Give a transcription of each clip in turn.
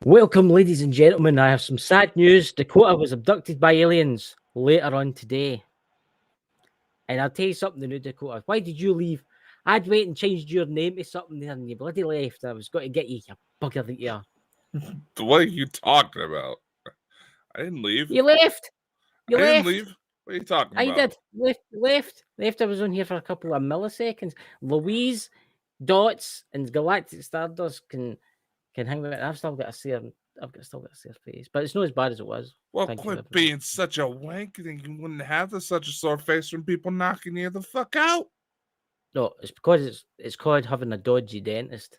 Welcome, ladies and gentlemen. I have some sad news. Dakota was abducted by aliens later on today. And I'll tell you something, the new Dakota. Why did you leave? I'd wait and changed your name to something there, and you bloody left. I was going to get you, you bugger that you are. What are you talking about? I didn't leave. You left. You I left. didn't leave. What are you talking I about? did. Left. I was on here for a couple of milliseconds. Louise, Dots, and Galactic Stardust can hang with it. I've still got a sear. Still got a sear face, but it's not as bad as it was. Well, Thank you, quit everyone. being such a wank. Then you wouldn't have such a sore face from people knocking you the fuck out. No, it's because it's called having a dodgy dentist.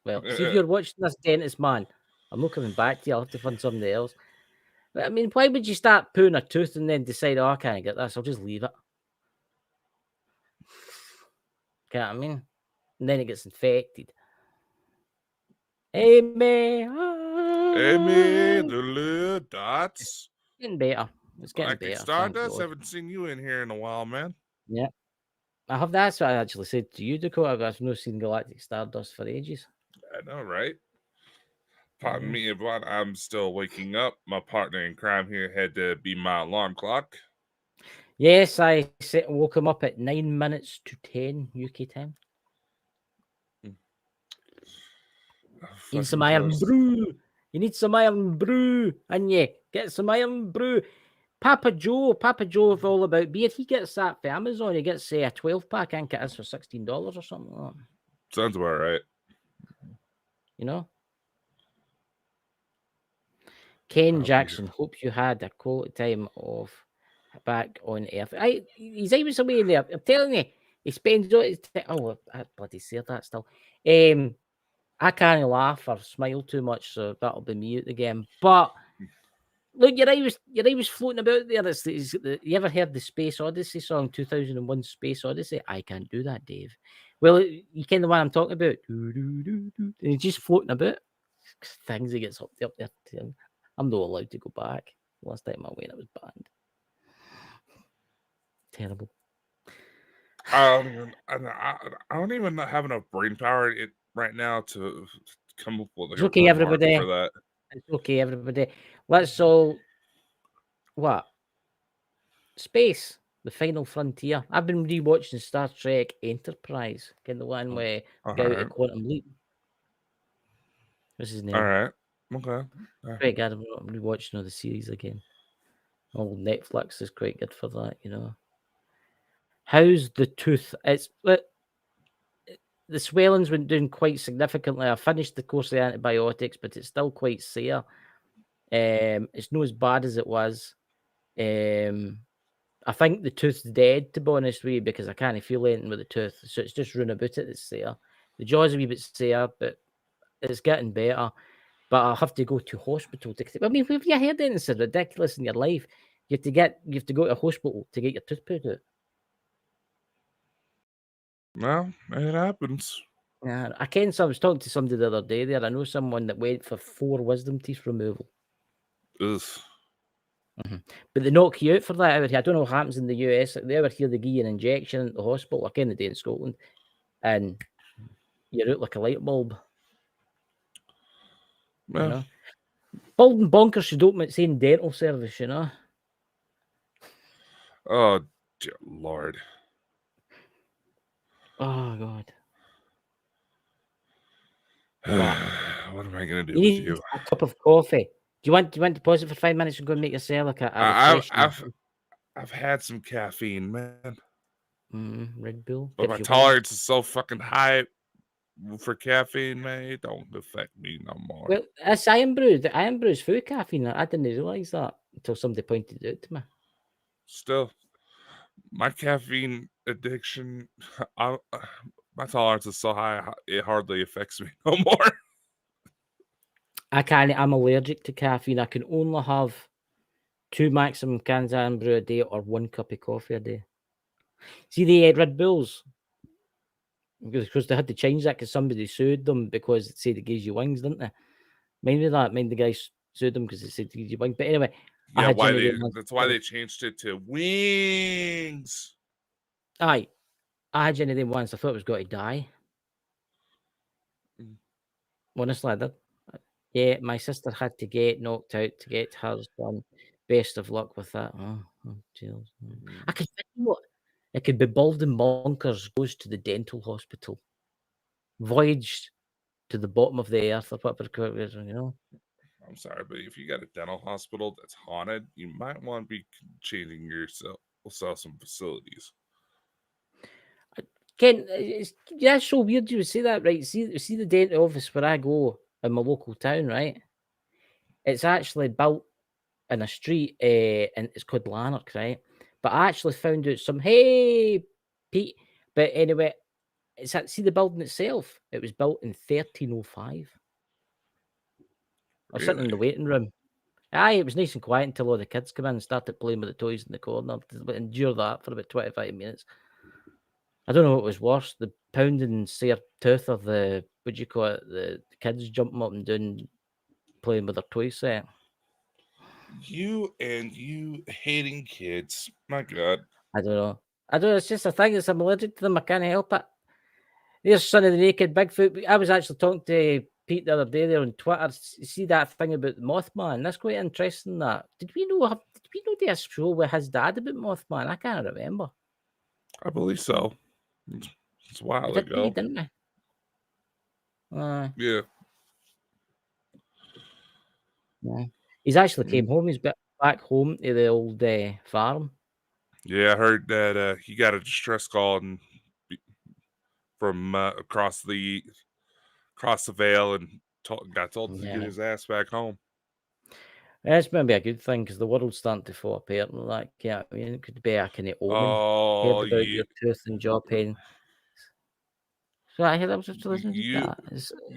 Well, see if you're watching this dentist, man, I'm not coming back to you. I'll have to find somebody else. But I mean, why would you start pulling a tooth and then decide, oh, I can't get this, I'll just leave it? Get what I mean? And then it gets infected. Amy, Amy, the little dots. getting better. It's getting Galactic better. Stardust. Haven't seen you in here in a while, man. Yeah. I have that's what I actually said to you, Dakota. I've not seen Galactic Stardust for ages. I know, right? Pardon me, but I'm still waking up. My partner in crime here had to be my alarm clock. Yes, I woke him up at 9 minutes to 10 UK time. You need some iron brew. You need some iron brew, and you get some iron brew. Papa Joe is all about beer. He gets that for Amazon. He gets a 12-pack, and it is for $16 or something like that. Sounds about right. You know? Ken Jackson, hope you had a quality time off back on Earth. He's always away there. I'm telling you, he spends all his time. Oh, I bloody said that still. I can't laugh or smile too much, so that'll be me out again. But look, your eye was floating about there. You ever heard the Space Odyssey song, 2001 Space Odyssey? I can't do that, Dave. Well, you kind of what I'm talking about. And he's just floating about. Things he gets up there. I'm not allowed to go back. Last time I went, I was banned. Terrible. I don't even have enough brain power right now to come up with It's okay, everybody. for that. It's okay, everybody. Let's all space, the final frontier. I've been rewatching Star Trek Enterprise, kind of one where go to Quantum Leap. What's his name? All right. Okay. Quite good. I'm rewatching all the series again. Oh, Netflix is quite good for that, you know. How's the tooth? The swelling's been doing quite significantly. I finished the course of the antibiotics, but it's still quite sore. It's not as bad as it was. I think the tooth's dead, to be honest with you, because I can't feel anything with the tooth. So it's just run about it that's sore. The jaw's a wee bit sore, but it's getting better. But I'll have to go to hospital to. I mean, have you heard anything so ridiculous in your life? You have to go to a hospital to get your tooth pulled out. Well, it happens. Yeah, I was talking to somebody the other day there. I know someone that went for 4 wisdom teeth removal. Ugh. Mm-hmm. But they knock you out for that out here. I don't know what happens in the US. They ever hear they give you an injection at the hospital, like in the day in Scotland, and you're out like a light bulb. Yeah. You know? Bald and Bonkers should open its own dental service, you know? Oh, dear Lord. Oh, God. What am I going to do with you? A cup of coffee. Do you want to pause it for 5 minutes and go and make yourself like a I've had some caffeine, man. Red Bull. But my tolerance is so fucking high for caffeine, man. It don't affect me no more. Well, that's Iron Brew. The Iron Brew is full of caffeine. I didn't realise that until somebody pointed it out to me. Still, my caffeine addiction, my tolerance is so high, it hardly affects me no more. I'm allergic to caffeine. I can only have 2 maximum cans of Iron Brew a day or 1 cup of coffee a day. See the Red Bulls? Because they had to change that because somebody sued them because it said it gives you wings, didn't they? Mind the guy sued them because it said it gives you wings. But anyway, yeah, that's why they changed it to wings. Aye, I had one of them once. I thought it was going to die. Honestly, I did. Yeah, my sister had to get knocked out to get hers done. Best of luck with that. Jeez. I could, you know what? It could be Bald and Bonkers goes to the dental hospital. Voyage to the bottom of the earth or whatever it is, you know. I'm sorry, but if you got a dental hospital that's haunted, you might want to be changing yourself some facilities. Ken, that's so weird you would say that, right? See the dental office where I go in my local town, right? It's actually built in a street, and it's called Lanark, right? But I actually found out hey, Pete. But anyway, see the building itself. It was built in 1305. I was sitting in the Really? waiting room. Aye, it was nice and quiet until all the kids come in and started playing with the toys in the corner. Endure that for about 25 minutes. I don't know what was worse, the pounding sore tooth or the, what do you call it, the kids jumping up and down playing with their toy set. You and you hating kids. My God. I don't know. It's just a thing. I'm allergic to them. I can't help it. There's Son of the Naked Bigfoot. I was actually talking to Pete the other day there on Twitter. See that thing about the Mothman? That's quite interesting. That did we know do a show with his dad about Mothman? I can't remember. I believe so. It's a while We ago. didn't we? Yeah. Yeah. He's actually came home. He's back home to the old farm. Yeah, I heard that he got a distress call from across the veil and got told to get Yeah. his ass back home. That's maybe a good thing because the world's starting to fall apart and that. Yeah, I mean, it could be a kind of omen. Heard Oh, about your tooth and jaw pain. So I heard I was just listening to you, that.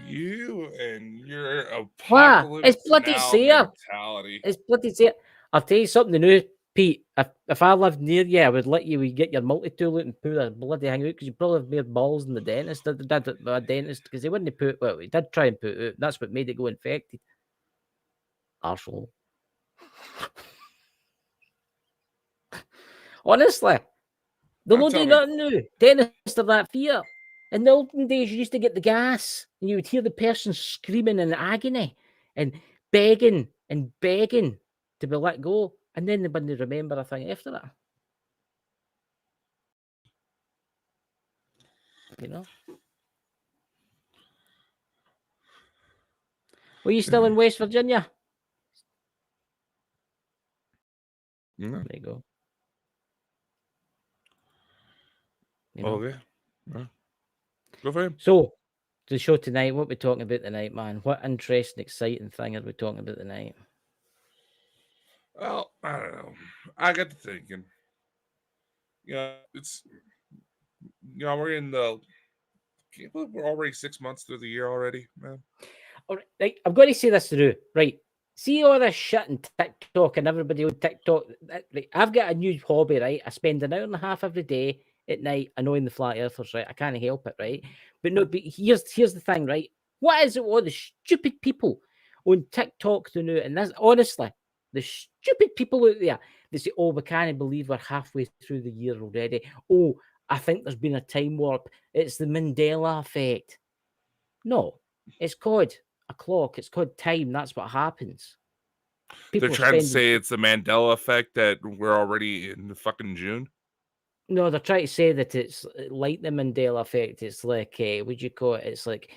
you, and your What? It's apocalypse bloody now Seer. mentality. It's bloody Seer. I'll tell you something new, Pete. If I lived near you, I would let you get your multi-tool out and pull that bloody thing out because you probably have more balls than the dentist. The dentist because he wouldn't put. Well, he did try and put it out. That's what made it go infected. Arsehole. Honestly. They'll Now not tell do me, nothing new. Dentists have that fear. In the olden days, you used to get the gas, and you would hear the person screaming in agony and begging to be let go, and then they wouldn't remember a thing after that. You know? Were you still in West Virginia? no. There you go. You know? Okay. Well, go for him. So, the show tonight, what are we talking about tonight, man? What interesting, exciting thing are we talking about tonight? Well, I don't know. I got to thinking. It's we're in the. Can't believe we're already 6 months through the year already, man. All right, I've got to say this through. Right. See all this shit on TikTok and everybody on TikTok. Right, I've got a new hobby, right? I spend an hour and a half every day at night annoying the flat earthers, right? I can't help it, right? But here's the thing, right? What is it with all the stupid people on TikTok to know? And that's honestly the stupid people out there. They say, "Oh, we can't believe we're halfway through the year already." Oh, I think there's been a time warp. It's the Mandela effect. No, it's called a clock. It's called time. That's what happens. They're People are trying to spending. say it's the Mandela effect that we're already in the fucking June. No, they're trying to say that it's like the Mandela effect. It's like, what do you call it? It's like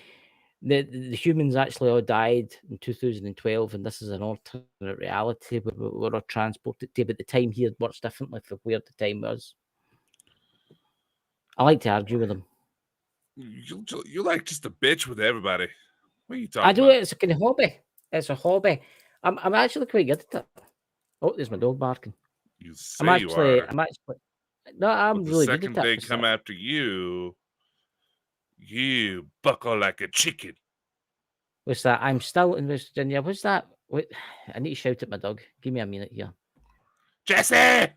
the humans actually all died in 2012, and this is an alternate reality where we're all transported to, but the time here works differently for where the time was. I like to argue with them. You like just a bitch with everybody. What are you I talking do about? it. It's a kind of hobby. It's a hobby. I'm actually quite good at it. Oh, there's my dog barking. You say you are. No, I'm But the really good second at they it. come after you, you buckle like a chicken. What's that? I'm still in West Virginia. What's that? Wait, I need to shout at my dog. Give me a minute here. Jesse!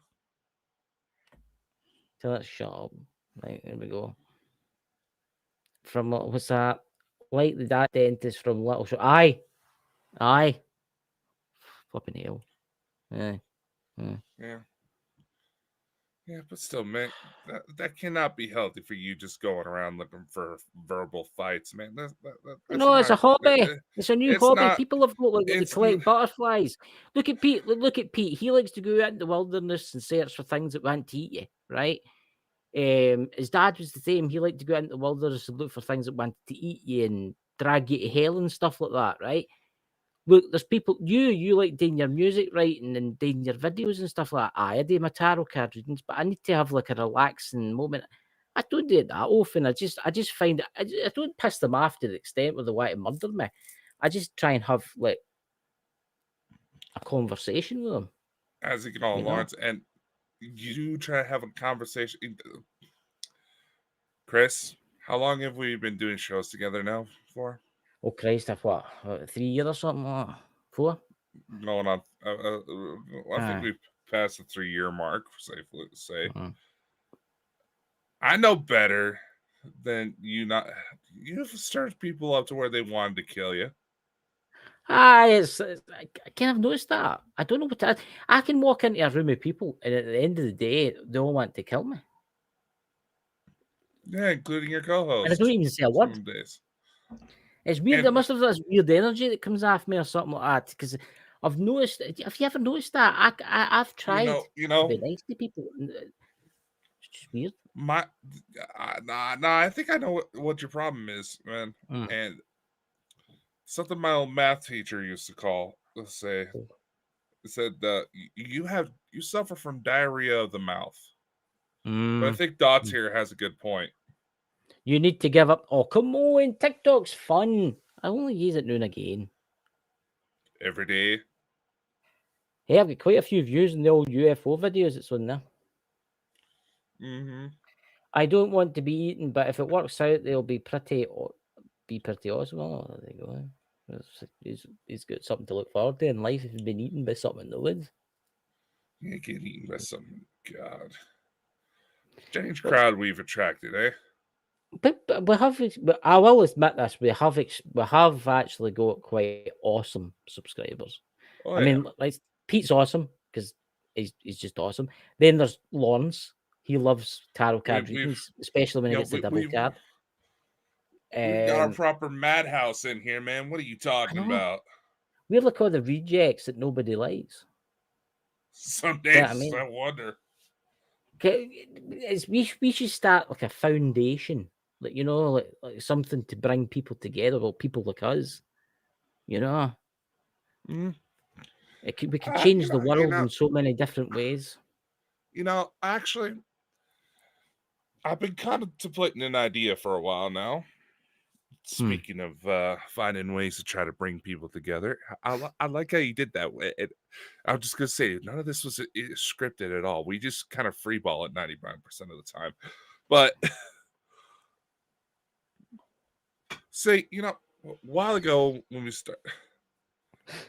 Tell it to shut up. Right, there we go. From what's that? Like that dentist from Little Show. Aye. Flipping hell. Yeah. Yeah, but still, man, that cannot be healthy for you just going around looking for verbal fights, man. That's No, it's a not. hobby. It's a new It's hobby. not. People have got like they It's collect butterflies. Look at Pete. Look at Pete. He likes to go out in the wilderness and search for things that want to eat you, right? His dad was the same. He liked to go out into the wilderness and look for things that wanted to eat you and drag you to hell and stuff like that, right? Look, there's people. You like doing your music writing and doing your videos and stuff like that. I do my tarot card readings, but I need to have like a relaxing moment. I don't do it that often. I just find I don't piss them off to the extent where they want to murder me. I just try and have like a conversation with them. as you get all You know. Lawrence, and you try to have a conversation. Chris, how long have we been doing shows together now for? Oh Christ, I've what 3 years or something like that? 4? Going on. I think Aye. we've passed the 3-year mark, safely to say. Mhm. I know better than you. Not you've stirred people up to where they wanted to kill you. I kind of noticed that. I don't know what I can walk into a room of people, and at the end of the day, they all want to kill me, Yeah, including your and I don't co-host. even say a word. Some days. It's weird. There And must have this weird energy that comes off me or something like that. Because I've noticed. Have you ever noticed that? I've you tried know, you to know, be nice to people. And it's just weird. my nah. I think I know what your problem is, man. Mm. And something my old math teacher used to call. Let's say, it said you suffer from diarrhea of the mouth. But I Mm. think Dots here has a good point. You need to give up. Oh, come on. TikTok's fun. I only use it now and again. Every day. Hey, I've got quite a few views in the old UFO videos that's on there. Mm-hmm. I don't want to be eaten, but if it works out, they'll be pretty awesome. Oh, there you go. He's got something to look forward to in life if he's been eaten by something in the woods. You get eaten by something. God. Strange But, crowd we've attracted, eh? but we have. But I will admit this: we have actually got quite awesome subscribers. Oh I yeah. mean, like Pete's awesome because he's just awesome. Then there's Lawrence. He loves tarot card We've readings, especially when he you know gets the double card. we've got our Um, proper madhouse in here, man. What are you I talking know. about? We're like all the rejects that nobody likes. Some Do you know what I days mean? I wonder. We should start like a foundation, like like something to bring people together. Well, people like us, you know, Mm. we could change the You world know, in so many different ways. actually, I've been contemplating an idea for a while now. Hmm. Speaking of finding ways to try to bring people together, I like how you did that. I'm just gonna say none of this was scripted at all. We just kind of freeball it 99% of the time. But say, a while ago when we start,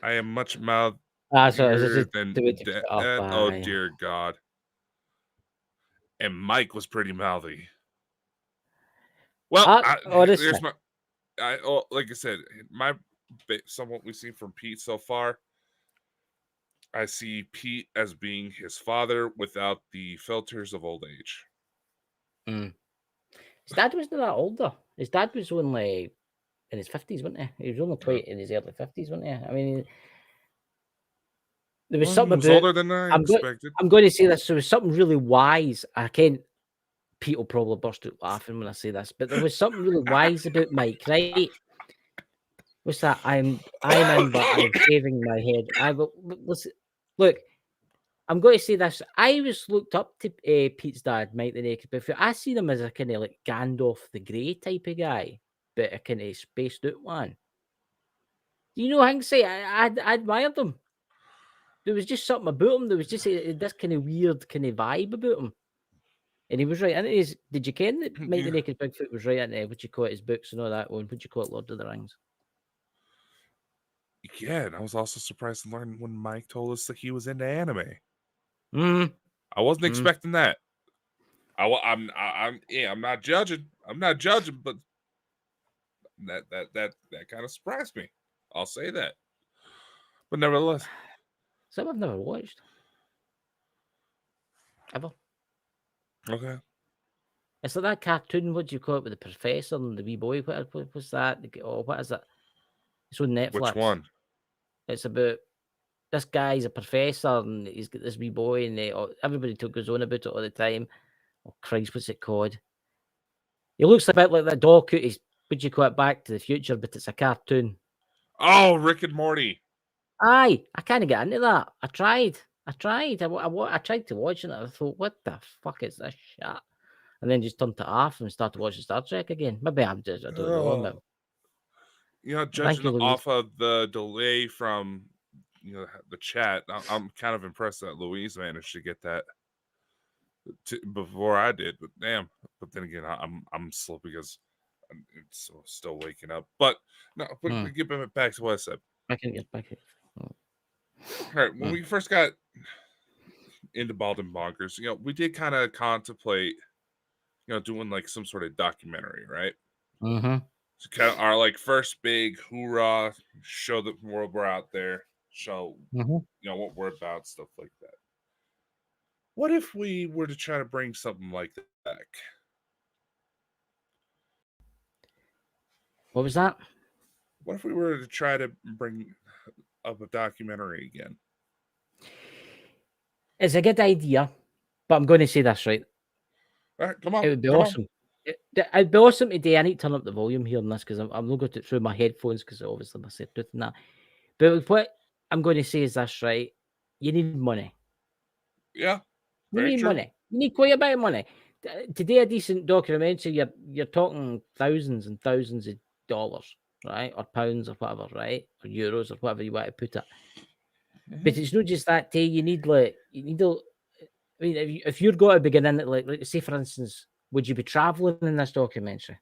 I am much So I was mouthier just than the way to put it up. oh dear God. And Mike was pretty mouthy. Well, Honestly, there's my like I said, somewhat we've seen from Pete so far. I see Pete as being his father without the filters of old age. mm. His dad wasn't that older. His dad was only in his 50s, wasn't he? He was only Uh, quite in his early 50s, wasn't he? I mean, there was well, he something was about. older than I I'm going. expected. I'm going to say this. There was something really wise. I can't. Pete will probably burst out laughing when I say this, but there was something really wise about Mike, right? What's that? I'm in, but I'm shaving my head. I will listen. Look, I'm going to say this. I always looked up to Pete's dad, Mike the Naked Bigfoot. I seen him as a kind of like Gandalf the Grey type of guy, but a kind of spaced out one. Do you know? I can say I admired him. There was just something about him. There was just this kind of weird kind of vibe about him. And he was right into his. Did you ken that Mike the Yeah, Naked Bigfoot was right into what you call it, his books and all that one? What you call it, Lord of the Rings? yeah, and I was also surprised to learn when Mike told us that he was into anime. Mm, I wasn't mm. expecting that. I'm not judging. I'm not judging, but that kind of surprised me. I'll say that. But nevertheless, Something I've never watched ever. Okay. It's like that cartoon. What do you call it with the professor and the wee boy? What was that? Oh, what is it? It's on Which Netflix. one? It's about this guy's a professor and he's got this wee boy, and everybody goes on about it all the time. Oh Christ, what's it called? He looks a bit like that doc. He's what do you call it? Back to the Future, but it's a cartoon. Oh, Rick and Morty. Aye, I kind of get into that. I tried. I tried to watch it. And I thought, what the fuck is this shit? And then just turned it off and started watching Star Trek again. Maybe I don't know. But Oh. You know, thank judging you, Louise. off of the delay from the chat, I'm kind of impressed that Louise managed to get that before I did. But damn, but then again, I'm slow because I'm still waking up. But no, but get back to what I said. Back in. All right, when we first got into Bald and Bonkers, we did kind of contemplate, doing like some sort of documentary, right? Mm-hmm. So kind of our like first big hoorah, show the world we're out there, show Mm-hmm. what we're about, stuff like that. What if we were to try to bring something like that back? What was that? What if we were to try to bring up a documentary again? It's a good idea, but I'm going to say this right. All right, come It on, would be come on. awesome. It'd be awesome today. I need to turn up the volume here on this because I'm not going to through my headphones because obviously my Bluetooth and that. But what I'm going to say is this, right? You need money. Yeah, You very need true. money. You need quite a bit of money. To do a decent documentary, you're talking thousands and thousands of dollars, right? Or pounds or whatever, right? Or euros or whatever you want to put it. But it's not just that, Tay. You need I mean, if you're going to begin in it, like say for instance, would you be traveling in this documentary?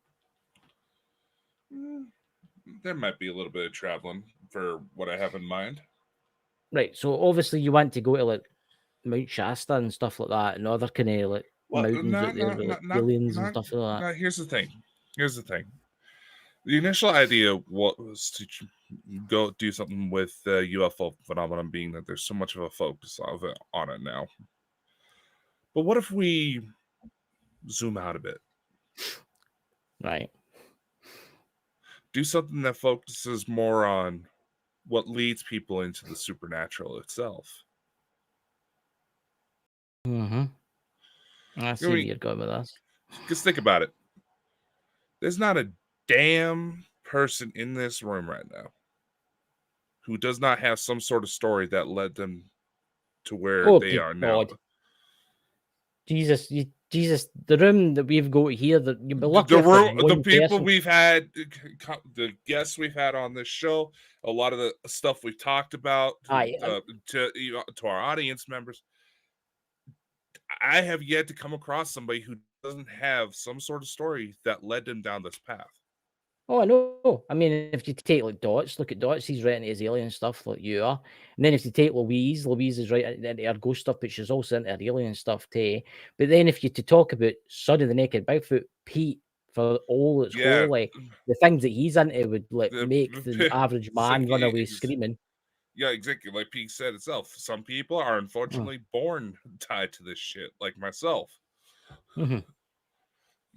There might be a little bit of traveling for what I have in mind. Right. So obviously you want to go to like Mount Shasta and stuff like that, and other kind of like Well, mountains out there with like aliens and stuff like that. Here's the thing. Here's the thing. The initial idea was to go do something with the UFO phenomenon, being that there's so much of a focus on it now. But what if we zoom out a bit? Right. Do something that focuses more on what leads people into the supernatural itself. Mm-hmm. I see where you're going with this. Because think about it. There's not a damn person in this room right now who does not have some sort of story that led them to where Oh, they good are now. God. Jesus, the room that we've got here, that you'd be lucky if there's The one people person. we've had, the guests we've had on this show, a lot of the stuff we've talked about to our audience members, I have yet to come across somebody who doesn't have some sort of story that led them down this path. Oh, I know. I mean, if you take like Dots, look at Dots, he's writing his alien stuff like you are. And then if you take Louise is writing into her ghost stuff, but she's also into her alien stuff too. But then if you to talk about Son of the Naked Bigfoot, Pete, for all its Yeah, holy, the things that he's into would like the make the average man run away screaming. yeah, exactly. Like Pete said itself, some people are unfortunately born tied to this shit, like myself. Mm-hmm.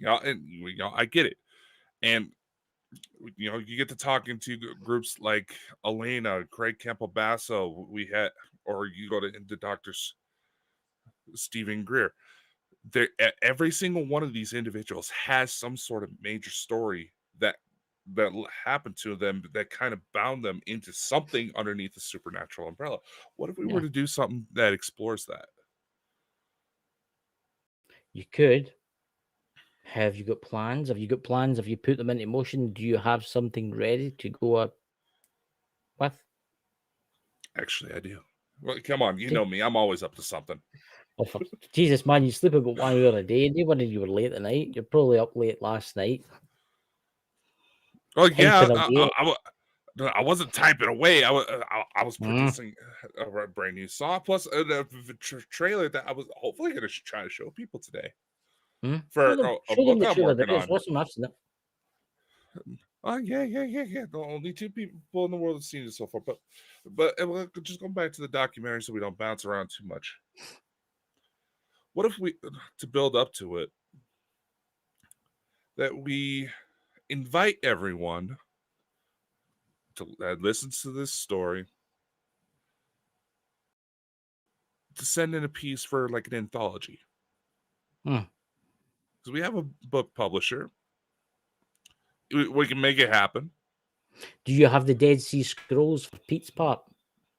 And I get it. And you get to talking to groups like Elena, Craig Campbell-Basso, or you go to Dr. Stephen Greer. Every single one of these individuals has some sort of major story that happened to them that kind of bound them into something underneath the supernatural umbrella. What if we were Yeah, to do something that explores that? you could. Have you got plans? Have you got plans? Have you put them into motion? Do you have something ready to go up with? Actually, I do. Well, come on, you See? know me. I'm always up to something. Oh, for Jesus, man, you sleep about 1 hour a day. No wonder you were late tonight. You're probably up late last night, Well, yeah, typing away. I wasn't typing away. I was Mm, producing a brand new song, plus a trailer that I was hopefully going to try to show people today mm. for a Show them book the I'm trailer. working It's on. awesome. I've seen it. Oh yeah. The only two people in the world have seen it so far. But just going back to the documentary, so we don't bounce around too much. what if we, to build up to it, that we invite everyone that listens to this story to send in a piece for like an anthology. Hmm. Because we have a book publisher. We can make it happen. Do you have the Dead Sea Scrolls for Pete's part?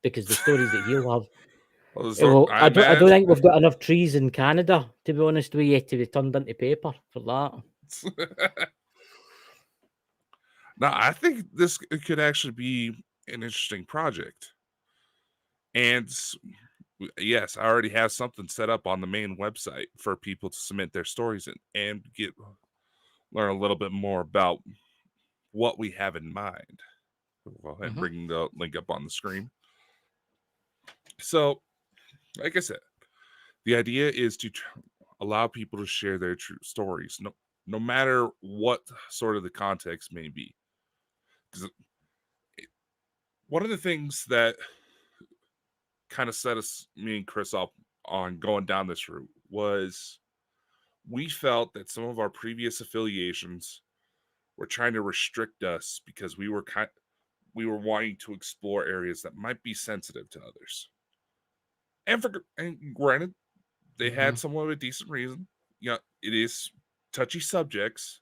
Because the stories that he'll have. Well, I I don't imagine. think we've got enough trees in Canada, to be honest with you, to be turned into paper for that. Now, I think this could actually be an interesting project. And yes, I already have something set up on the main website for people to submit their stories in and learn a little bit more about what we have in mind. Go ahead and Mhm. bring the link up on the screen. So, like I said, the idea is to allow people to share their true stories, no matter what sort of the context may be. Because one of the things that kind of set me and Chris up on going down this route was we felt that some of our previous affiliations were trying to restrict us because we were wanting to explore areas that might be sensitive to others. And granted, they had Mhm. somewhat of a decent reason. Yeah, it is touchy subjects.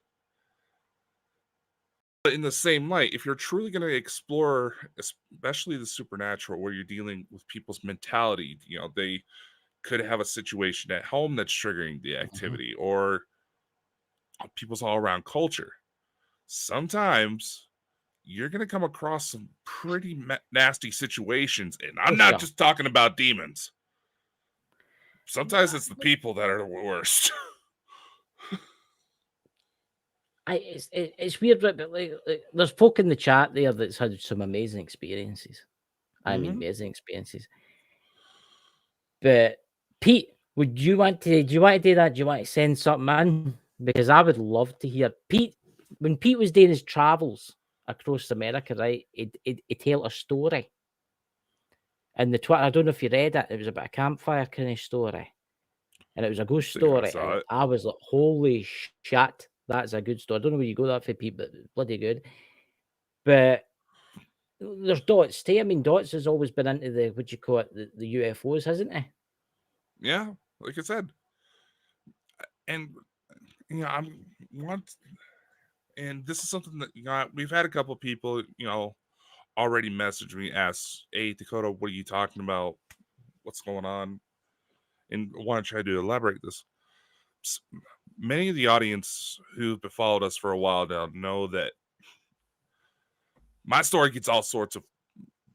But in the same light, if you're truly going to explore, especially the supernatural, where you're dealing with people's mentality, they could have a situation at home that's triggering the Mhm. activity, or people's all around culture. Sometimes you're going to come across some pretty nasty situations. And Oh, I'm not sure. just talking about demons. Sometimes Uh, it's the people that are the worst. it's weird, right? But like, there's folk in the chat there that's had some amazing experiences. I mean, Mm-hmm. amazing experiences. But Pete, do you want to do that? Do you want to send something in? Because I would love to hear Pete when Pete was doing his travels across America, right? He'd tell a story. And the Twitter, I don't know if you read it. It was about a campfire kind of story, and it was a I ghost think I story. saw And it. I was like, "Holy shit, that's a good story." I don't know where you go that for, Pete, but it's bloody good. But there's Dots too. I mean, Dots has always been into the what do you call it, the UFOs, hasn't he? Yeah, like I said. And I'm want and this is something that we've had a couple people, already message me, ask, "Hey Dakota, what are you talking about? What's going on?" And I want to try to elaborate this. Many of the audience who've followed us for a while now know that my story gets all sorts of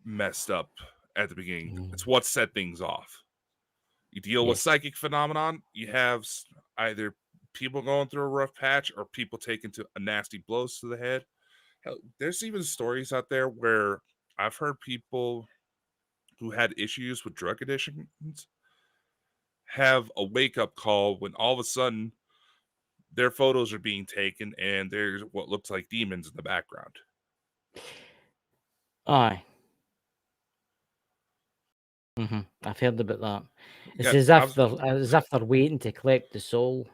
messed up at the beginning. It's Mm. what set things off. You deal with Yes. psychic phenomenon, you have either people going through a rough patch or people taking to a nasty blows to the head. Hell, there's even stories out there where I've heard people who had issues with drug addictions have a wake up call when all of a sudden their photos are being taken and there's what looks like demons in the background. Aye. I've heard about that. It's Yeah, as if they're waiting to collect the soul.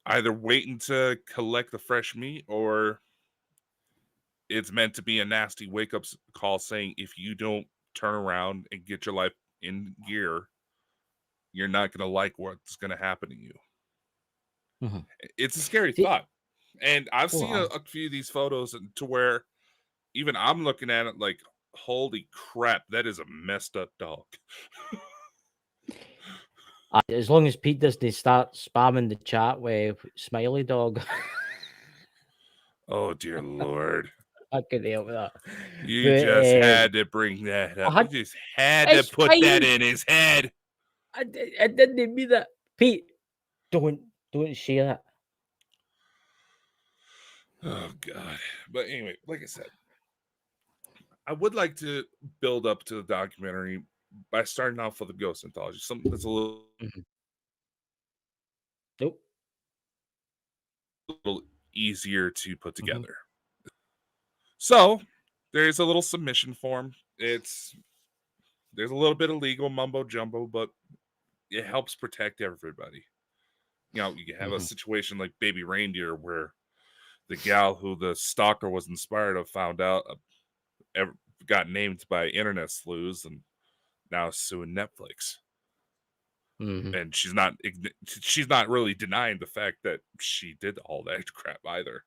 either waiting to collect the fresh meat or it's meant to be a nasty wake up call saying if you don't turn around and get your life in gear, you're not going to like what's going to happen to you. Mhm. It's a scary See, thought. And I've oh, seen aye. a few of these photos to where even I'm looking at it like, holy crap, that is a messed up dog. As long as Pete doesn't start spamming the chat with smiley dog, Oh, dear Lord. I could help with that. You just But had to bring that I up. You had just had to it's put that fine. in his head. I didn't mean that. Pete, don't share it. Oh, God. But anyway, like I said, I would like to build up to the documentary by starting off with a ghost anthology, something that's a Mhm. Nope. little easier to put Mhm. together. So there's a little submission form. There's a little bit of legal mumbo jumbo, but it helps protect everybody. You have a Hmm. situation like Baby Reindeer where the gal who the stalker was inspired of found out, got named by internet sleuths, and now suing Netflix. Hmm. And she's not really denying the fact that she did all that crap either.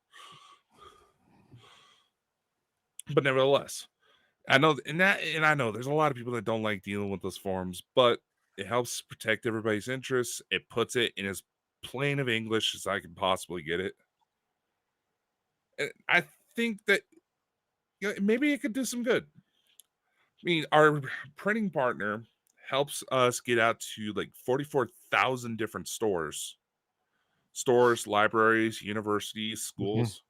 But nevertheless, I know, and I know there's a lot of people that don't like dealing with those forums, but it helps protect everybody's interests. It puts it in as plain of English as I can possibly get it. And I think that maybe it could do some good. I mean, our printing partner helps us get out to like 44,000 different stores, libraries, universities, Hmm. schools.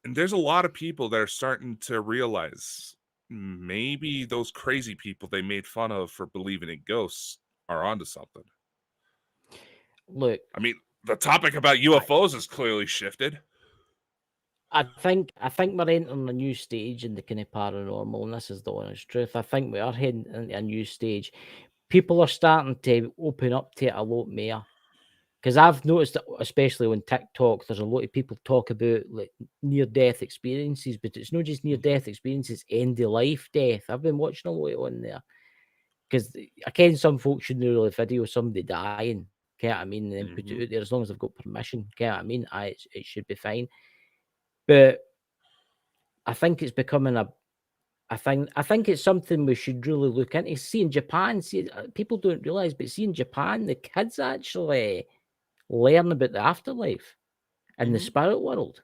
And there's a lot of people that are starting to realize maybe those crazy people they made fun of for believing in ghosts are onto something. Look, I mean, the topic about I, UFOs has clearly shifted. I think we're entering a new stage in the kind of paranormal, and this is the honest truth. I think we are heading into a new stage. People are starting to open up to it a lot more. Because I've noticed that, especially on TikTok, there's a lot of people talk about like near death experiences, but it's not just near Mhm, death experiences, end of life death. I've been watching a lot on there because I ken some folks shouldn't really video somebody dying. Get what I mean? And then put it mhm, out there as long as they've got permission. Get what I mean? It should be fine. But I think it's becoming a I think it's something we should really look into. See in Japan, see people don't realize, but see in Japan, the kids actually learn about the afterlife and the mhm, spirit world.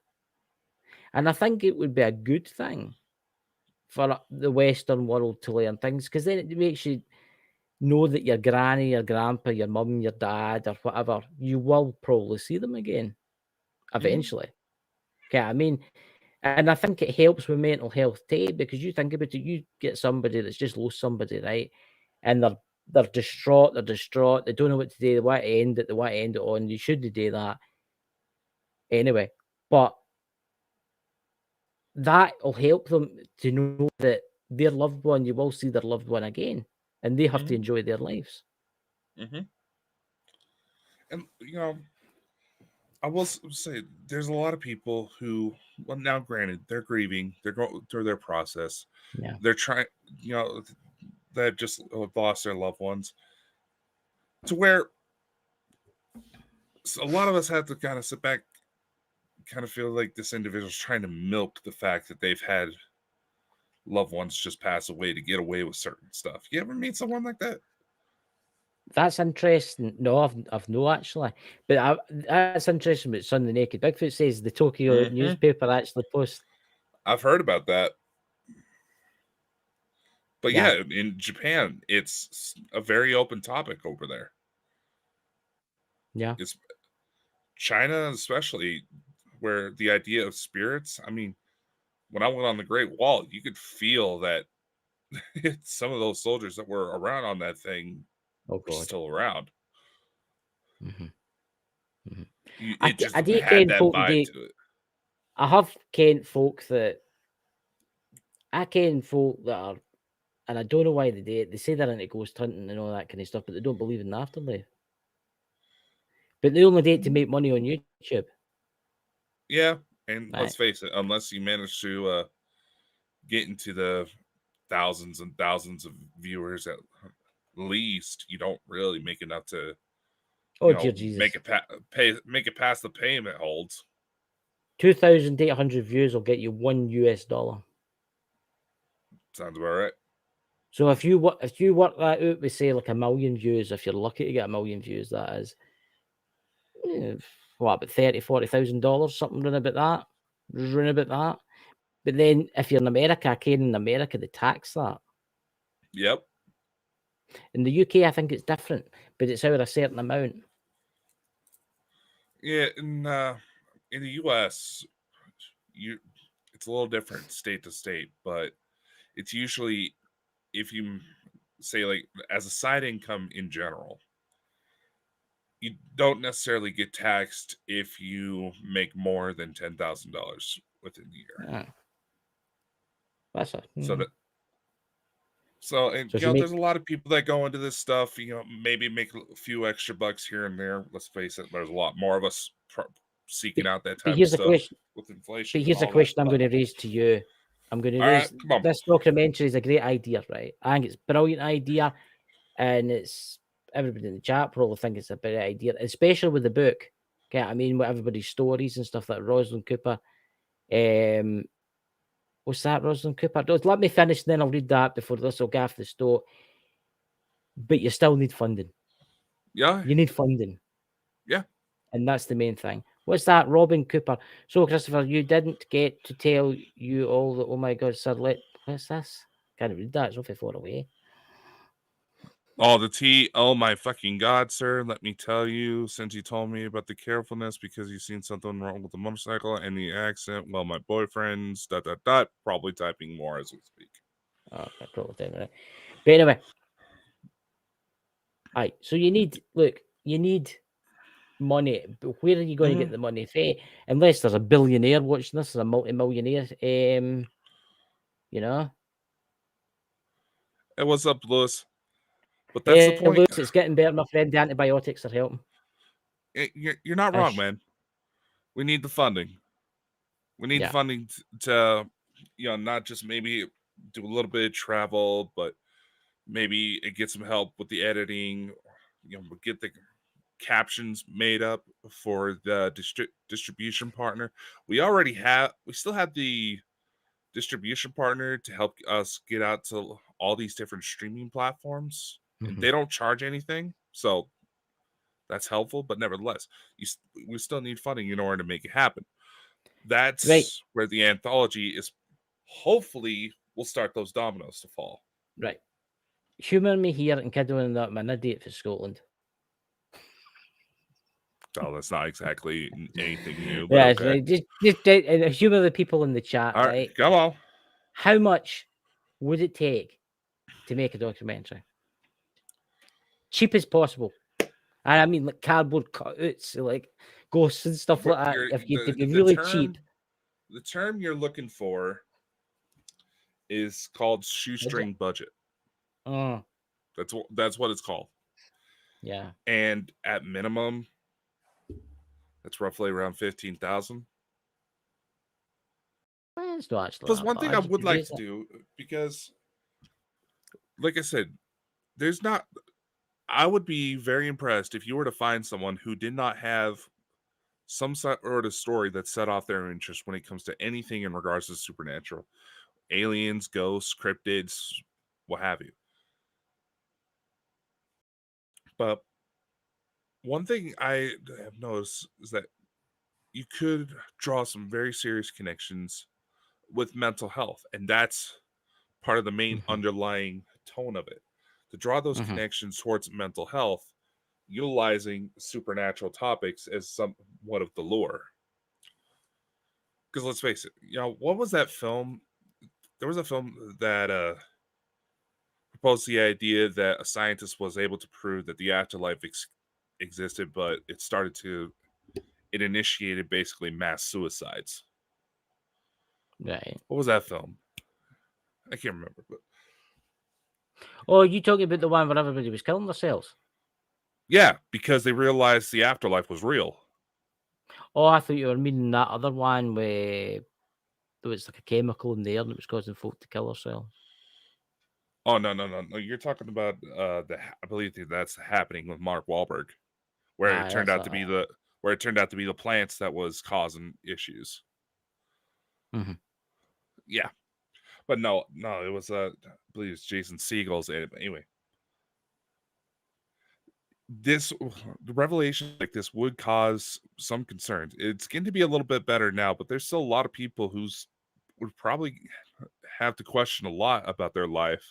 And I think it would be a good thing for the Western world to learn things because then it makes you know that your granny, your grandpa, your mum, your dad, or whatever, you will probably see them again mhm, eventually. Okay, I mean, and I think it helps with mental health too because you think about it, you get somebody that's just lost somebody, right? And they're distraught, they don't know what to do, they want to end it, they want to end it on. You shouldn't do that anyway. But that'll help them to know that their loved one, you will see their loved one again, and they have to mhm, enjoy their lives. mhm. And I will say there's a lot of people who, well, now granted, they're grieving, they're going through their process, Yeah. they're trying, you know, that just lost their loved ones, to where a lot of us have to kind of sit back, kind of feel like this individual's trying to milk the fact that they've had loved ones just pass away to get away with certain stuff. You ever meet someone like that? That's interesting. No, I've no actually, but that's interesting. What Son the Naked Bigfoot says the Tokyo Hmm. newspaper actually post. I've heard about that. But Yeah, yeah, in Japan, it's a very open topic over there. yeah. It's China, especially, where the idea of spirits. I mean, when I went on the Great Wall, you could feel that some of those soldiers that were around on that thing Oh were God. still around. Hmm. Hmm. It just I do had ken that folk. vibe to it. I have ken folk that I ken folk that are, and I don't know why they do it. They say they're into ghost hunting and all that kind of stuff, but they don't believe in the afterlife. But they only do it to Mhm. make money on YouTube, Yeah, and right? let's face it, unless you manage to get into the thousands and thousands of viewers at least, you don't really make enough to Oh dear Jesus. make it past the payment holds. 2,800 views will get you $1. Sounds about right. So if you work that out with say like a million views, if you're lucky to get a million views, that is eh, what about 30,000, $40,000, something round about that. Round about that. But then if you're in America, I ken in America they tax that. Yep. In the UK, I think it's different, but it's out a certain amount. Yeah, in the US, you it's a little different state to state, but it's usually, if you say, like, as a side income in general, you don't necessarily get taxed if you make more than $10,000 within the year. Yeah, that's a So So, and So if you there's make, a lot of people that go into this stuff. Maybe make a few extra bucks here and there. Let's face it, there's a lot more of us but, seeking out that but type of here's a stuff question. with But inflation and here's a all that. question I'm going to raise to you. I'm going to All right, raise come on. this documentary is a great idea, right? I think it's a brilliant idea, and it's everybody in the chat probably think it's a brilliant idea, especially with the book. Okay, I mean, with everybody's stories and stuff like Rosalind Cooper. What's that, Rosalind Cooper? Let me finish, and then I'll read that before this will gaff the store. But you still need funding. Yeah, You need funding. yeah. And that's the main thing. What's that, Robin Cooper? So, Christopher, you didn't get to tell you all the, oh my God, sir, what's this? Can't read that. It's awfully far away. Oh, the tea. Oh my fucking God, sir. Let me tell you, since you told me about the carefulness because you've seen something wrong with the motorcycle and the accent, well, my boyfriend's probably typing more as we speak. Oh, okay, probably didn't, right? But anyway, right. So you need money. But where are you going to get the money from? Unless there's a billionaire watching this, or a multi-millionaire, you know. Hey, what's up, Lewis? But that's the point. Lewis, it's getting better, my friend. The antibiotics are helping. You're not wrong, man. We need the funding. We need the funding to, not just maybe do a little bit of travel, but maybe get some help with the editing. Get the captions made up for the distribution partner. We still have the distribution partner to help us get out to all these different streaming platforms, and they don't charge anything, so that's helpful. But nevertheless, we still need funding in order to make it happen. That's Right. where the anthology is. Hopefully, we'll start those dominoes to fall. Right. Humour me here and kidding that I'm an idiot for Scotland. Oh, that's not exactly anything new, but Yeah, okay. right. Just humour the people in the chat, All right? Come on. How much would it take to make a documentary? Cheap as possible. And I mean, like cardboard cutouts, like ghosts and stuff like that. If you to be really cheap. The term you're looking for is called shoestring budget. That's what it's called. Yeah. And at minimum, that's roughly around 15,000. Well, it's not actually Plus, that one thing bad. I You would could like raise to it. do, because, like I said, I would be very impressed if you were to find someone who did not have some sort of story that set off their interest when it comes to anything in regards to supernatural, aliens, ghosts, cryptids, what have you. But one thing I have noticed is that you could draw some very serious connections with mental health, and that's part of the main underlying tone of it. To draw those connections towards mental health, utilizing supernatural topics as somewhat of the lure. Because let's face it, what was that film? There was a film that proposed the idea that a scientist was able to prove that the afterlife existed, but it initiated basically mass suicides. Right. What was that film? I can't remember, but Oh, you talking about the one where everybody was killing themselves? yeah, because they realized the afterlife was real. Oh, I thought you were meaning that other one where there was like a chemical in the air that was causing folk to kill themselves. Oh no! You're talking about I believe that's happening with Mark Wahlberg, where it turned out to be the plants that was causing issues. Yeah, but no, it was I believe it's Jason Segel's. Anyway, the revelation like this would cause some concerns. It's going to be a little bit better now, but there's still a lot of people would probably have to question a lot about their life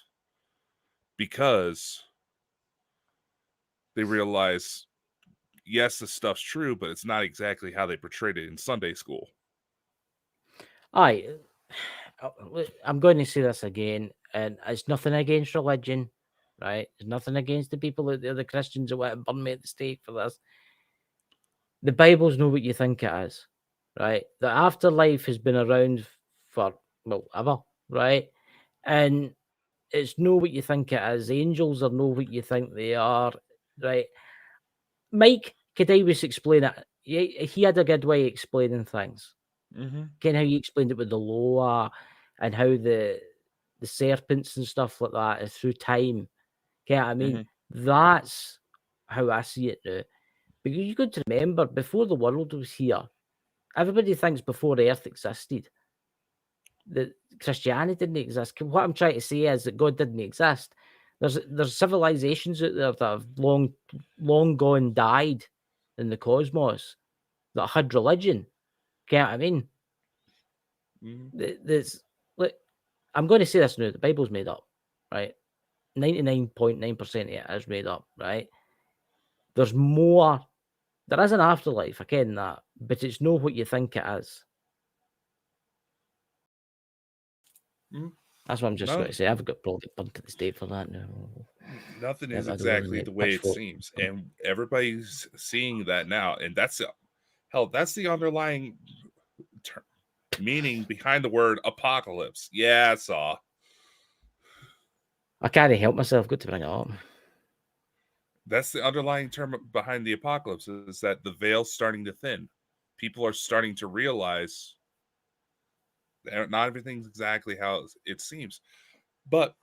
because they realize, yes, this stuff's true, but it's not exactly how they portrayed it in Sunday school. Aye, I'm going to say this again, and it's nothing against religion, right? It's nothing against the people, the Christians who want to burn me at the stake for this. The Bible's not what you think it is, right? The afterlife has been around for, well, ever, right? And it's know what you think it is. Angels are know what you think they are, right? Mike could always explain it. He had a good way of explaining things. Mm-hmm. Ken, how you explained it with the Loa and how the serpents and stuff like that is through time. Okay, I mean, that's how I see it now. Because you got to remember, before the world was here, everybody thinks before Earth existed that Christianity didn't exist. What I'm trying to say is that God didn't exist. There's civilizations out there that have long gone died in the cosmos that had religion. Get what I mean? There's, look, I'm going to say this now. The Bible's made up, right? 99.9% of it is made up, right? There's more. There is an afterlife, I ken that, but it's not what you think it is. That's what I'm just going to say. I've got probably bumped to the state for that now. Nothing is exactly the way it seems, and everybody's seeing that now. And that's the underlying meaning behind the word apocalypse. Yeah, I saw. I can't help myself. Good to bring it up. That's the underlying term behind the apocalypse, is that the veil's starting to thin. People are starting to realize that not everything's exactly how it seems. But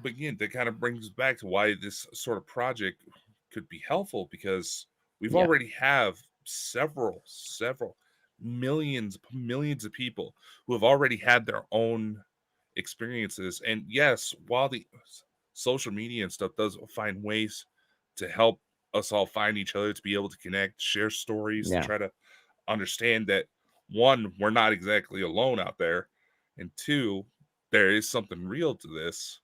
again, that kind of brings us back to why this sort of project could be helpful, because we've already have several millions of people who have already had their own experiences. And yes, while the social media and stuff does find ways to help us all find each other, to be able to connect, share stories, to try to understand that, one, we're not exactly alone out there, and two, there is something real to this.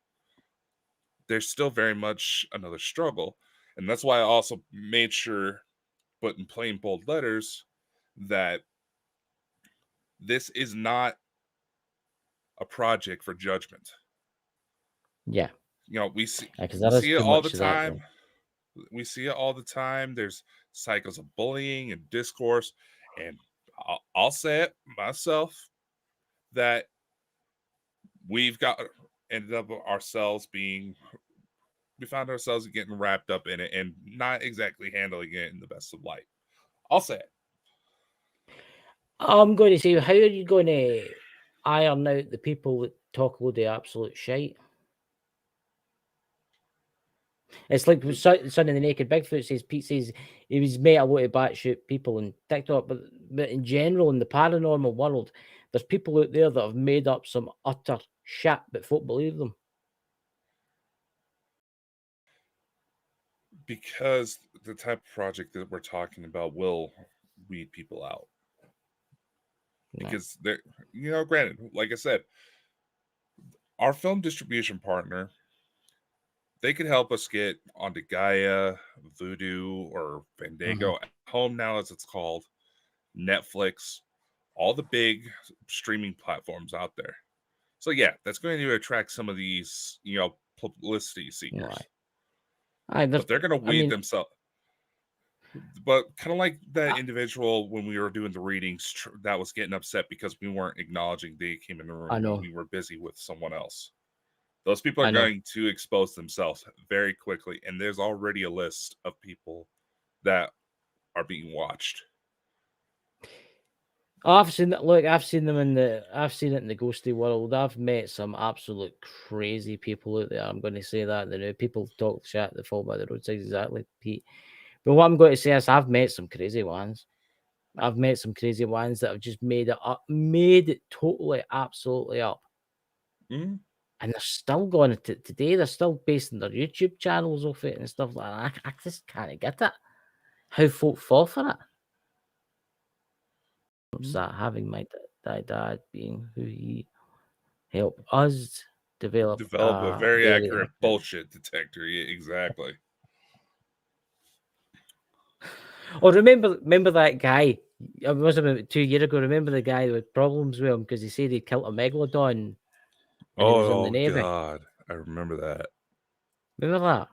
There's still very much another struggle. And that's why I also made sure, put in plain bold letters, that this is not a project for judgment. Yeah. We see it all the time. We see it all the time. There's cycles of bullying and discourse. And I'll say it myself, that we've ended up we found ourselves getting wrapped up in it and not exactly handling it in the best of light. I'll say it. I'm going to say, how are you going to iron out the people that talk a load of absolute shite? It's like Son of the Naked Bigfoot says, Pete says he was met a lot of batshit people on TikTok, but in general, in the paranormal world, there's people out there that have made up some utter shit, but folk believe them. Because the type of project that we're talking about will weed people out. Because they're, granted, like I said, our film distribution partner, they could help us get onto Gaia, Voodoo, or Fandango, Home now as it's called, Netflix, all the big streaming platforms out there. So yeah, that's going to attract some of these, publicity seekers. But they're going to weed themselves. But kind of like that individual when we were doing the readings that was getting upset because we weren't acknowledging they came in the room when we were busy with someone else. Those people are going to expose themselves very quickly, and there's already a list of people that are being watched. I've seen it. Look, I've seen it in the ghosty world. I've met some absolute crazy people out there. I'm going to say that. People talk shit, they fall by the roadside, exactly, Pete. But what I'm going to say is I've met some crazy ones. I've met some crazy ones that have just made it up, made it totally, absolutely up. And they're still going to today. They're still basing their YouTube channels off it and stuff like that. I just can't get it. How folk fall for it. That having my dad being who he helped us develop a very accurate bullshit detector. Yeah, exactly. Oh, remember that guy? It was about 2 years ago. Remember the guy with problems with him because he said he killed a megalodon. And he was in the Navy. God, I remember that. Remember that?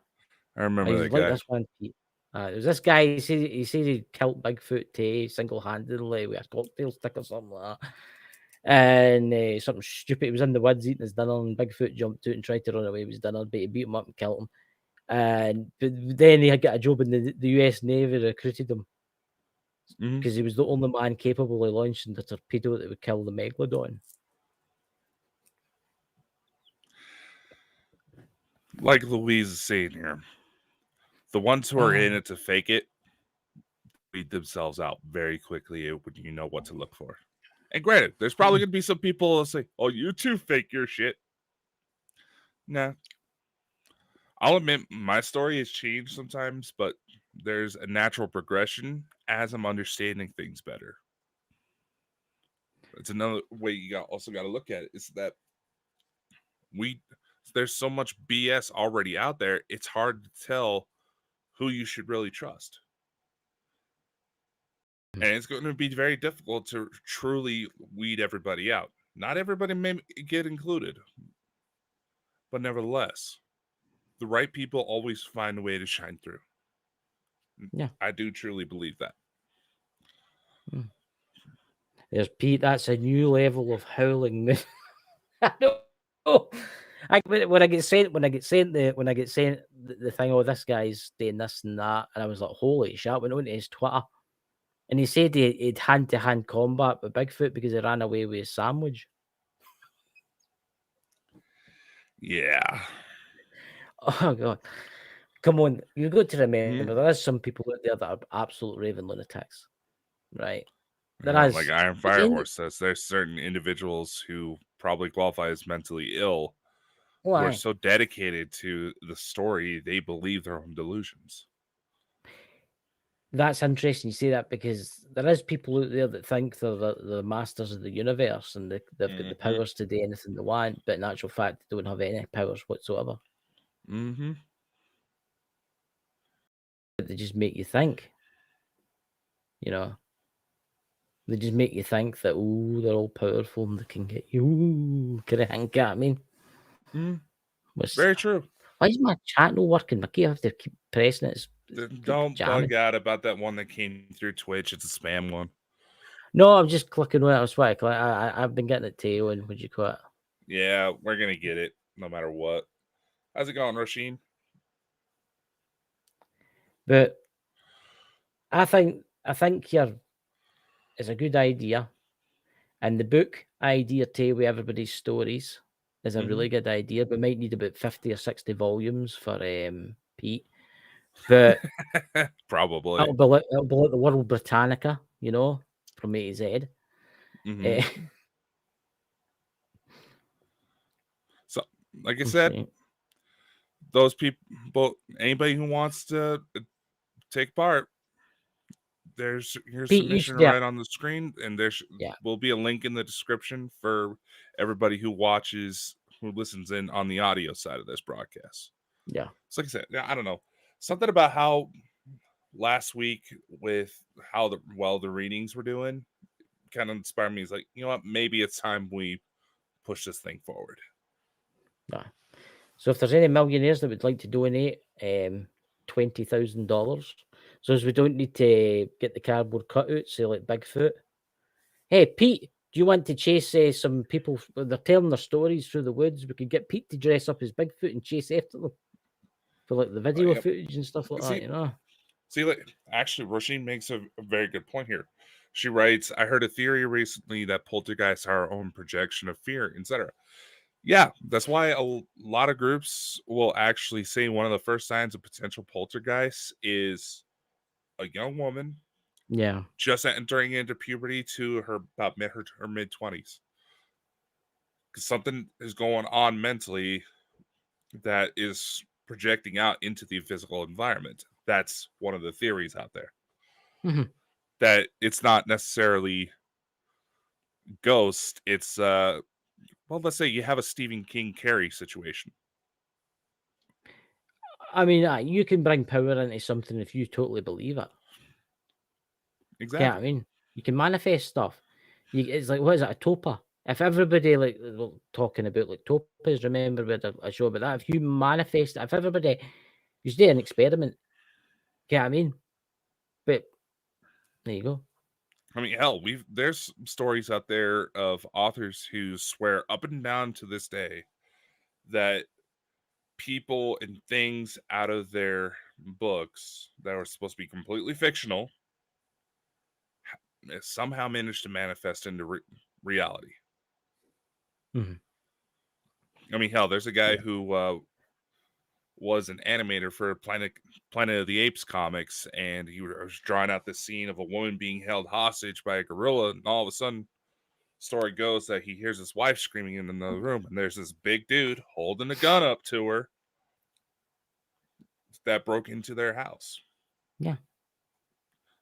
I remember that like guy. This one. There was this guy. He said he killed Bigfoot single-handedly with a cocktail stick or something like that. and something stupid. He was in the woods eating his dinner, and Bigfoot jumped out and tried to run away with his dinner, but he beat him up and killed him. And but then he had got a job in the US Navy, recruited him Mhm. because he was the only man capable of launching the torpedo that would kill the megalodon. Like Louise is saying here, the ones who are in it to fake it beat themselves out very quickly when you know what to look for. And granted, there's probably going to be some people that say, oh, you too fake your shit. Nah. I'll admit my story has changed sometimes, but there's a natural progression as I'm understanding things better. It's another way you also got to look at it is that there's so much BS already out there, it's hard to tell who you should really trust. And it's going to be very difficult to truly weed everybody out. Not everybody may get included, but nevertheless, the right people always find a way to shine through. Yeah, I do truly believe that. There's Pete. That's a new level of howling. I know. When I get sent the thing, oh, this guy's doing this and that, and I was like, holy shit! I went onto his Twitter, and he said he'd hand-to-hand combat with Bigfoot because he ran away with his sandwich. Yeah. Oh god, come on! You got to remember there is some people out there that are absolute raving lunatics, right? Like Iron Firehorse But says, there's certain individuals who probably qualify as mentally ill who are why? so dedicated to the story they believe their own delusions. That's interesting you say that because there is people out there that think they're the masters of the universe and they've got the powers to do anything they want, but in actual fact they don't have any powers whatsoever. Mm-hmm. But they just make you think, you know. They just make you think that, oh, they're all powerful and they can get you. Ooh, can I think at me? Very true. Why is my chat not working? I have to keep pressing it. Don't bug out about that one that came through Twitch. It's a spam one. No, I'm just clicking on it. I was like, I've been getting it too. And would you call it? Yeah, we're gonna get it no matter what. How's it going, Rasheen? But I think here is a good idea. And the book idea too with everybody's stories is a really good idea. We might need about 50 or 60 volumes for Pete. But Probably. it'll be like the World Britannica, you know, from A to Z. So, like I said, those people, anybody who wants to take part, there's your Pete, submission right on the screen, and there will be a link in the description for everybody who listens in on the audio side of this broadcast. Yeah. So like I said, I don't know. Something about how last week with how the readings were doing kind of inspired me. It's like, you know what, maybe it's time we push this thing forward. Yeah. So if there's any millionaires that would like to donate $20,000, so as we don't need to get the cardboard cutouts, say like Bigfoot. Hey Pete, do you want to chase some people? They're telling their stories through the woods. We could get Pete to dress up as Bigfoot and chase after them for like the video footage and stuff like that, you know. See, like, actually, Roisin makes a very good point here. She writes, I heard a theory recently that poltergeists are our own projection of fear, etc. Yeah, that's why a lot of groups will actually say one of the first signs of potential poltergeist is a young woman just entering into puberty to her mid-20s. Because something is going on mentally that is projecting out into the physical environment. That's one of the theories out there. That it's not necessarily ghost, it's well, let's say you have a Stephen King Carrie situation. I mean, you can bring power into something if you totally believe it. Exactly. Yeah, I mean, you can manifest stuff. It's like, what is it, a topa? If everybody, like, talking about like topas, remember we had a show about that. If you manifest, if everybody, you do an experiment. Yeah, I mean, but there you go. I mean, hell, there's stories out there of authors who swear up and down to this day that people and things out of their books that were supposed to be completely fictional somehow managed to manifest into reality. Mhm. I mean, hell, there's a guy Yeah. who was an animator for Planet of the Apes comics, and he was drawing out this scene of a woman being held hostage by a gorilla, and all of a sudden, story goes that he hears his wife screaming in another room, and there's this big dude holding a gun up to her that broke into their house. Yeah.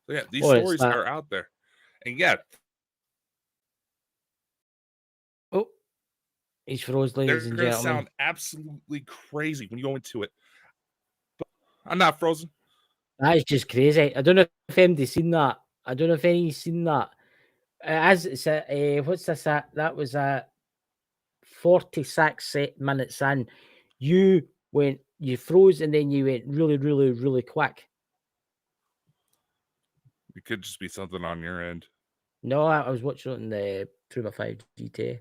So yeah, these Or it's stories that. are out there, and yeah, Oh, he's froze, they're ladies and gonna gentlemen. sound absolutely crazy when you go into it. But I'm not frozen. That is just crazy. I don't know if anybody's seen that. I don't know if anybody's seen that. As it's at, what's this at? That was at 46 minutes in. You froze and then you went really, really, really quick. It could just be something on your end. No, I was watching it on the through my 5G TV.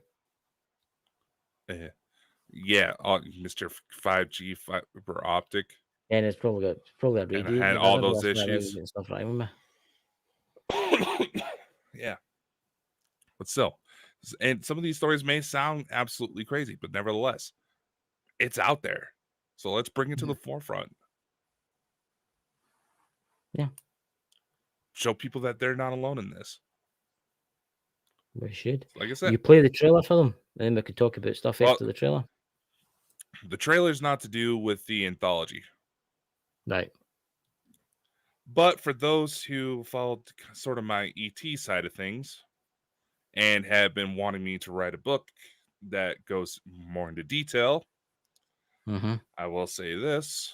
Yeah, Mr. 5G fiber optic, And it's probably a and radiating had it does all every those once in a while issues. getting stuff right with me. Yeah, but still, and some of these stories may sound absolutely crazy, but nevertheless, it's out there. So let's bring it to the forefront. Yeah, Show people that they're not alone in this. we should. Like I said, You play the trailer for them, and then we could talk about stuff well, after the trailer. the trailer's not to do with the anthology. Right. But for those who followed sort of my ET side of things and have been wanting me to write a book that goes more into detail, Mm-hmm. I will say this.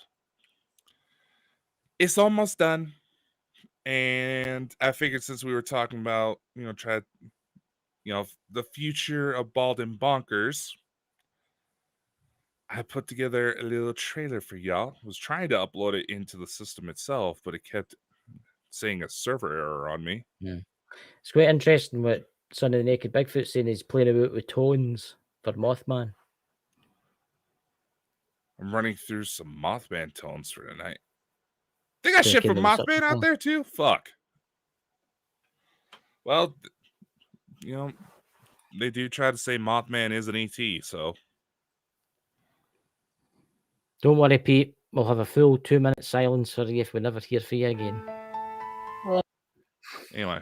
It's almost done. And I figured since we were talking about, the future of Bald and Bonkers, I put together a little trailer for y'all. I was trying to upload it into the system itself, but it kept saying a server error on me. Yeah. It's quite interesting what Son of the Naked Bigfoot's saying. He's playing about with tones for Mothman. I'm running through some Mothman tones for tonight. They got Gonna shit keep from them in such Mothman a out there too? Fuck. Well, you know, they do try to say Mothman is an ET, so. Don't worry, Pete. We'll have a full 2-minute silence for you if we never hear from you again. Anyway.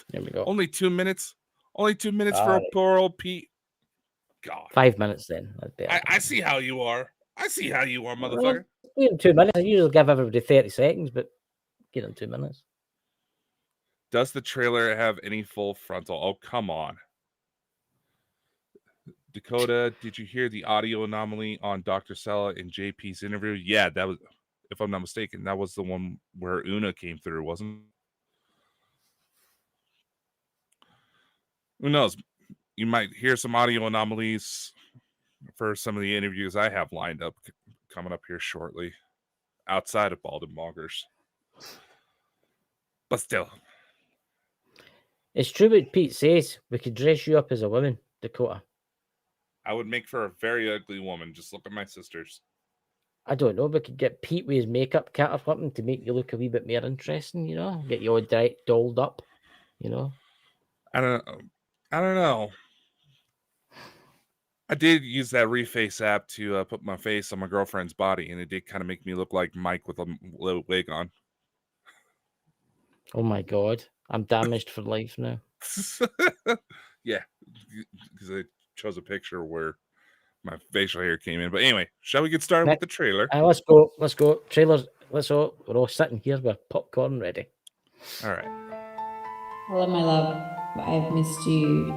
There we go. Only 2 minutes? Only 2 minutes for a poor old Pete? God. 5 minutes then. I see how you are. I see how you are, Well, motherfucker. give them 2 minutes. I usually give everybody 30 seconds, but give them 2 minutes. Does the trailer have any full frontal? Oh, come on. Dakota, did you hear the audio anomaly on Dr. Sella and JP's interview? Yeah, that was, if I'm not mistaken, that was the one where Una came through, wasn't it? Who knows? You might hear some audio anomalies for some of the interviews I have lined up coming up here shortly outside of Bald and Bonkers. But still. It's true what Pete says. We could dress you up as a woman, Dakota. I would make for a very ugly woman. Just look at my sisters. I don't know. We could get Pete with his makeup cat or something to make you look a wee bit more interesting, you know? Get you all dolled up, you know? I don't know. I did use that Reface app to put my face on my girlfriend's body, and it did kind of make me look like Mike with a little wig on. Oh my God. I'm damaged for life now. Yeah, because I chose a picture where my facial hair came in. But anyway, shall we get started with the trailer? Let's go. Let's go. Trailers. We're all sitting here with popcorn ready. All right. Hello, my love. I've missed you.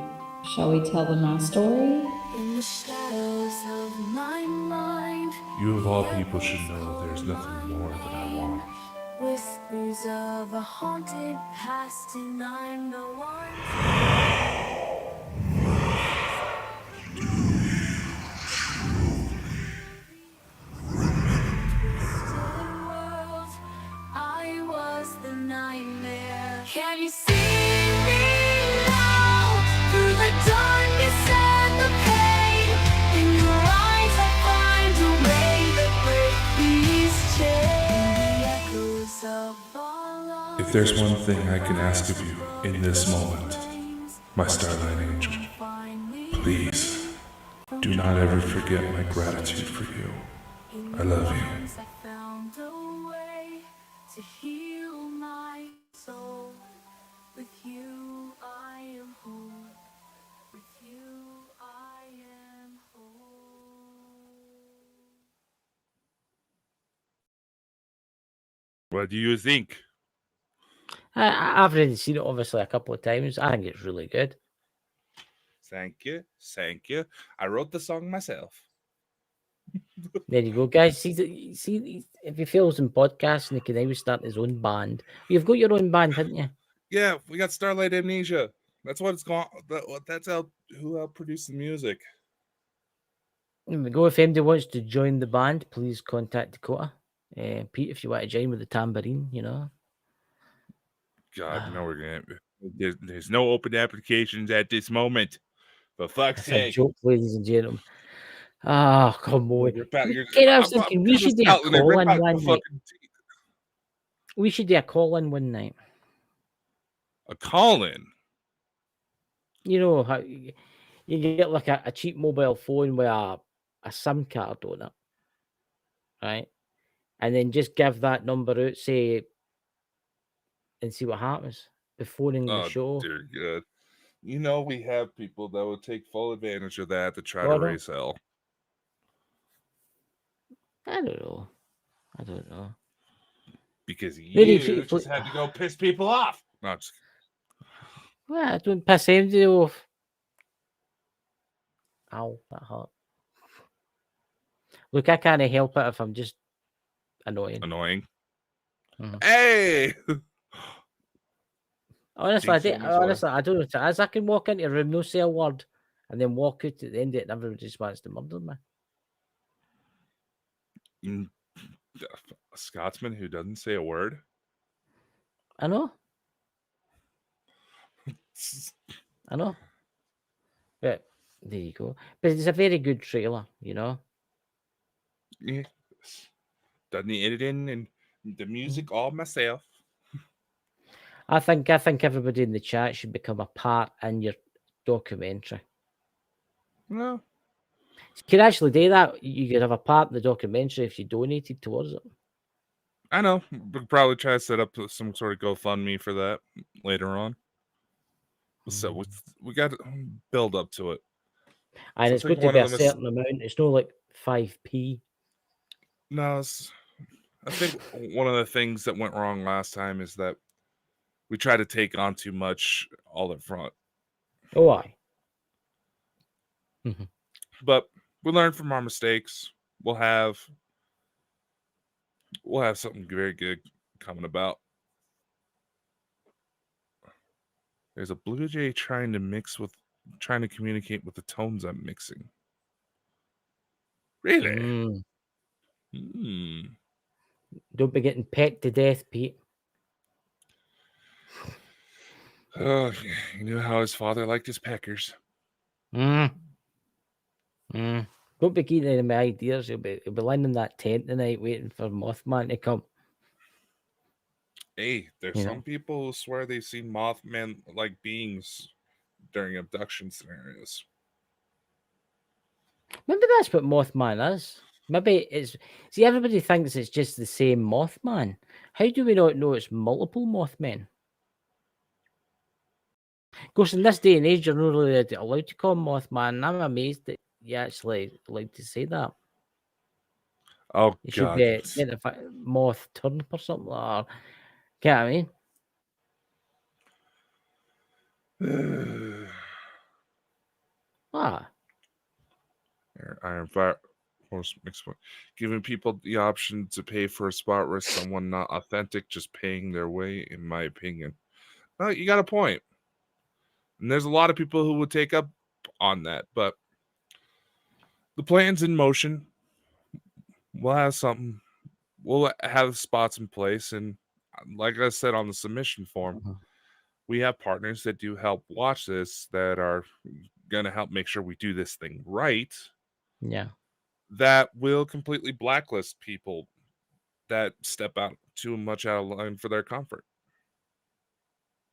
Shall we tell them our story? In the shadows of my mind, You of all people should know there's nothing more that I want. whispers of a haunted past, and I'm the one. Twisted world, I was the nightmare. Can you see? If there's one thing I can ask of you in this moment, my starlight angel, please do not ever forget my gratitude for you. I love you. I found a way to heal my soul. With you I am whole. With you I am whole. What do you think? I've already seen it obviously a couple of times. I think it's really good. Thank you. Thank you. I wrote the song myself. There you go, guys. See, if he fails in podcasting, he can now start his own band. You've got your own band, haven't you? Yeah, we got Starlight Amnesia. That's what it's called. That's who produced the music. There we go. If anybody wants to join the band, please contact Dakota. Pete, if you want to join with the tambourine, you know. God, no, we're gonna. There's no open applications at this moment. For fuck's It's a sake. joke, ladies and gentlemen. Oh, come on. Rip out your. Kid, I was I'm thinking we gonna should do a scout and they call rip in out your one night. fucking teeth. We should do a call in one night. A call-in. You know how you get like a cheap mobile phone with a SIM card on it, right? And then just give that number out, say, and see what happens. The phoning the Oh, show. dear God. You know we have people that would take full advantage of that to try Oh, to no. raise hell. I don't know. I don't know. Because Maybe you just had to go piss people off. No, just well, I don't piss anybody off. Ow, that hurt. Look, I can't help it if I'm just annoying. annoying. Mhm. Hey! Honestly, Jinx on this one. I don't know what it is. I can walk into a room, no say a word, and then walk out at the end of it, and everybody just wants to murder me. A Scotsman who doesn't say a word? I know. I know. But there you go. But it's a very good trailer, you know. Yes. Done the editing and the music all myself. I think everybody in the chat should become a part in your documentary. No. You could actually do that. You could have a part in the documentary if you donated towards it. I know. We'll probably try to set up some sort of GoFundMe for that later on. So we got to build up to it. And So it's I think going to one be of a them is- certain amount. It's not like 5p. No, I think one of the things that went wrong last time is that we tried to take on too much all up front. Oh, aye. But we learned from our mistakes. We'll have something very good coming about. There's a blue jay trying to communicate with the tones I'm mixing. Really? Don't be getting pecked to death, Pete. Oh, you knew how his father liked his peckers. Don't be getting any of my ideas. He'll be lying in that tent tonight waiting for Mothman to come. Hey, there's some people who swear they've seen Mothman-like beings during abduction scenarios. Maybe that's what Mothman is. Maybe it's... See, everybody thinks it's just the same Mothman. How do we not know it's multiple Mothmen? Of course, in this day and age, you're not really allowed to call him Mothman. And I'm amazed that you actually allowed to say that. Oh, It should God. be Moth Turnip or something. Or, get what I mean? Iron Fire Horse mix one. Giving people the option to pay for a spot risks someone not authentic just paying their way, in my opinion. Well, you got a point. And there's a lot of people who would take up on that, but the plan's in motion. We'll have something. We'll have spots in place, and like I said on the submission form, we have partners that do help watch this that are going to help make sure we do this thing right. Yeah. That will completely blacklist people that step out too much out of line for their comfort.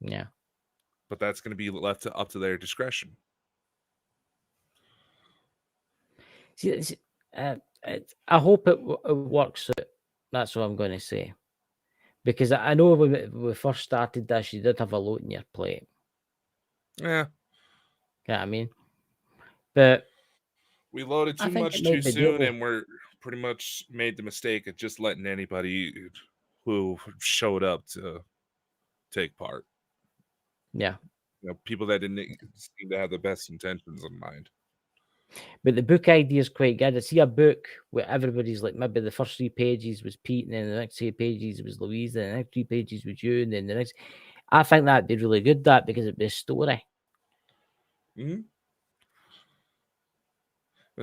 Yeah. but that's going to be left up to their discretion. See, I hope it works out. That's what I'm going to say. Because I know when we first started this, you did have a lot in your plate. Yeah. You know what I mean? But we loaded I too think much it too might be soon, doable. and we're pretty much made the mistake of just letting anybody who showed up to take part. Yeah. People that didn't seem to have the best intentions in mind. But the book idea is quite good. I see a book where everybody's like, maybe the first 3 pages was Pete, and then the next 3 pages was Louise, and the next 3 pages was you, and then the next. I think that'd be really good, that, because it'd be a story. Mm-hmm.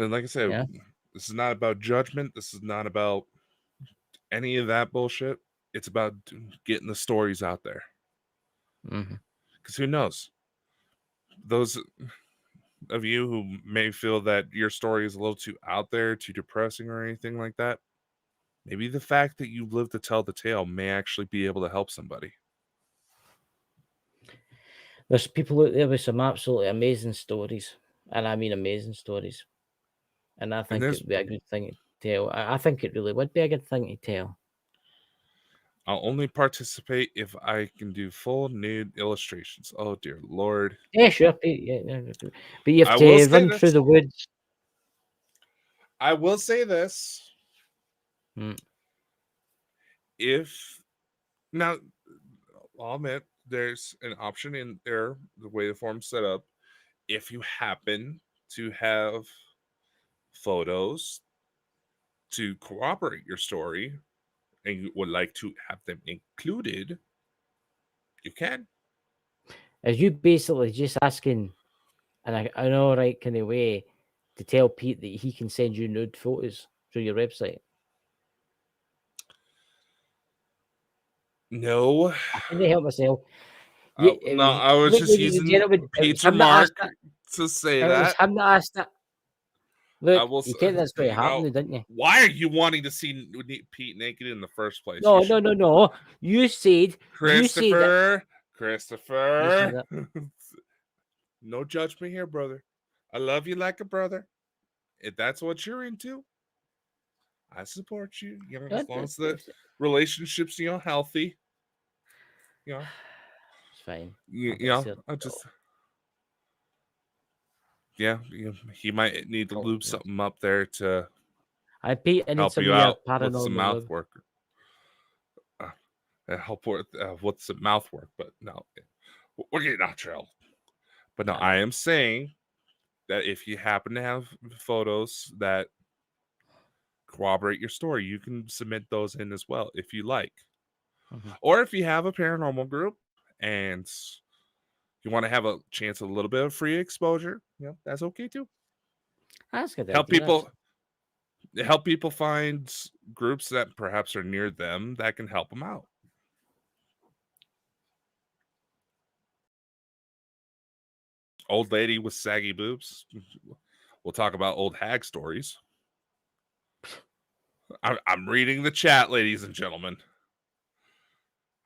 And like I said, Yeah. this is not about judgment. This is not about any of that bullshit. It's about getting the stories out there. Because who knows? Those of you who may feel that your story is a little too out there, too depressing, or anything like that, maybe the fact that you live to tell the tale may actually be able to help somebody. There's people out there with some absolutely amazing stories, and I mean amazing stories. And I think it'd be a good thing to tell. I think it really would be a good thing to tell. I'll only participate if I can do full nude illustrations. Oh dear Lord. Yeah, sure. Yeah. But you have I will to say run through this. the woods. I will say this. If now, I'll admit there's an option in there, the way the form's set up. If you happen to have photos to corroborate your story and you would like to have them included, you can. As you basically just asking, and I know right kind of way, to tell Pete that he can send you nude photos through your website. No. I couldn't help myself. No, I was Look, just ladies and using gentlemen, it was Pete's him that asked remark that. to say It was that. him that asked that. I Look, will you knew that's going to happen, now, didn't you? why are you wanting to see Pete naked in the first place? No. You said Christopher. You said that. No judgment here, brother. I love you like a brother. If that's what you're into, I support you. As long as the relationship's healthy. It's fine. I just he might need to lube something up there to Pete, I need help some you of your out with some paranormal mouth lube. work. Help with some mouth work, but no, we're getting off trail. But no, I am saying that if you happen to have photos that corroborate your story, you can submit those in as well if you like. Or if you have a paranormal group and you want to have a chance of a little bit of free exposure, that's okay too. That's good. Help people find groups that perhaps are near them that can help them out. Old lady with saggy boobs. We'll talk about old hag stories. I'm reading the chat, ladies and gentlemen.